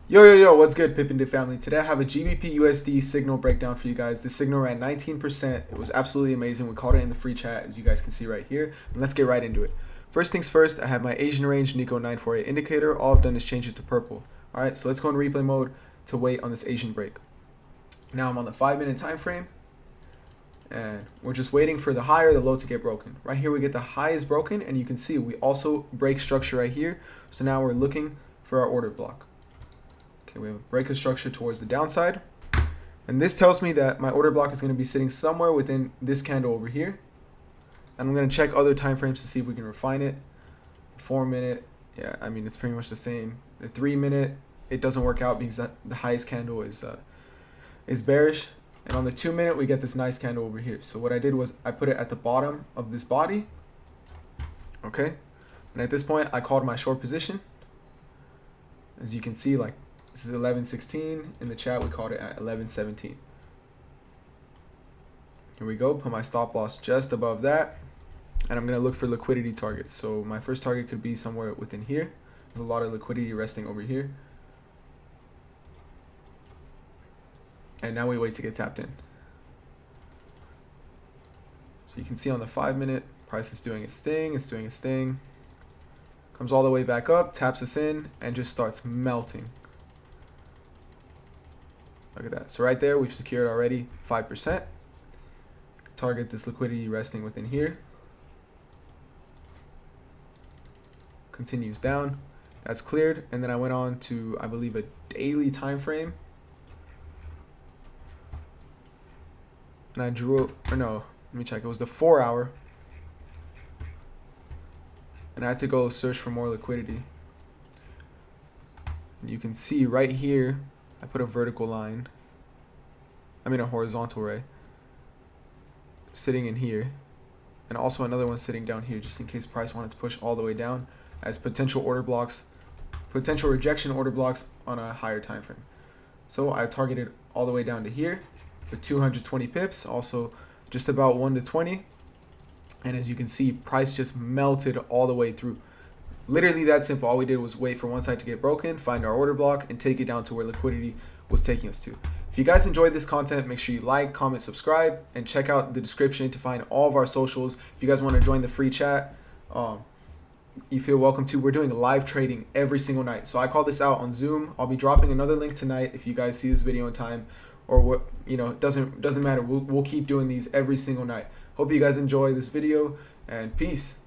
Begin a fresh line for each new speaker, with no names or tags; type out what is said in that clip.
Yo, what's good, PIP N DIP family? Today I have a GBP USD signal breakdown for you guys. This signal ran 19%. It was absolutely amazing. We called it in the free chat, as you guys can see right here. And let's get right into it. First things first, I have my Asian range Nikkei 948 indicator. All I've done is change it to purple. Alright, so let's go in replay mode to wait on this Asian break. Now I'm on the 5-minute time frame. And we're just waiting for the high or the low to get broken. Right here we get the high is broken, and you can see we also break structure right here. So now we're looking for our order block. Okay, we have a break of structure towards the downside. And this tells me that my order block is going to be sitting somewhere within this candle over here. And I'm going to check other time frames to see if we can refine it. The 4-minute, yeah, I mean, it's pretty much the same. The 3-minute, it doesn't work out because the highest candle is bearish. And on the 2-minute, we get this nice candle over here. So what I did was I put it at the bottom of this body. Okay. And at this point, I called my short position. As you can see, like, this is 11.16. In the chat, we called it at 11.17. Here we go. Put my stop loss just above that. And I'm going to look for liquidity targets. So my first target could be somewhere within here. There's a lot of liquidity resting over here. And now we wait to get tapped in. So you can see on the 5-minute, price is doing its thing. It's doing its thing. Comes all the way back up, taps us in, and just starts melting. Look at that. So right there, we've secured already 5%. Target this liquidity resting within here. Continues down. That's cleared. And then I went on to, I believe, a daily time frame. And I drew, or no, let me check. It was the 4-hour. And I had to go search for more liquidity. And you can see right here, I put a vertical line. I mean a horizontal ray. Sitting in here. And also another one sitting down here, just in case price wanted to push all the way down as potential order blocks, potential rejection order blocks on a higher time frame. So I targeted all the way down to here for 220 pips, also just about 1 to 20. And as you can see, price just melted all the way through. Literally that simple. All we did was wait for one side to get broken, find our order block, and take it down to where liquidity was taking us to. If you guys enjoyed this content, make sure you like, comment, subscribe, and check out the description to find all of our socials. If you guys want to join the free chat, you feel welcome to. We're doing live trading every single night. So I call this out on Zoom. I'll be dropping another link tonight if you guys see this video in time, or what, you know, it doesn't matter. We'll keep doing these every single night. Hope you guys enjoy this video, and peace.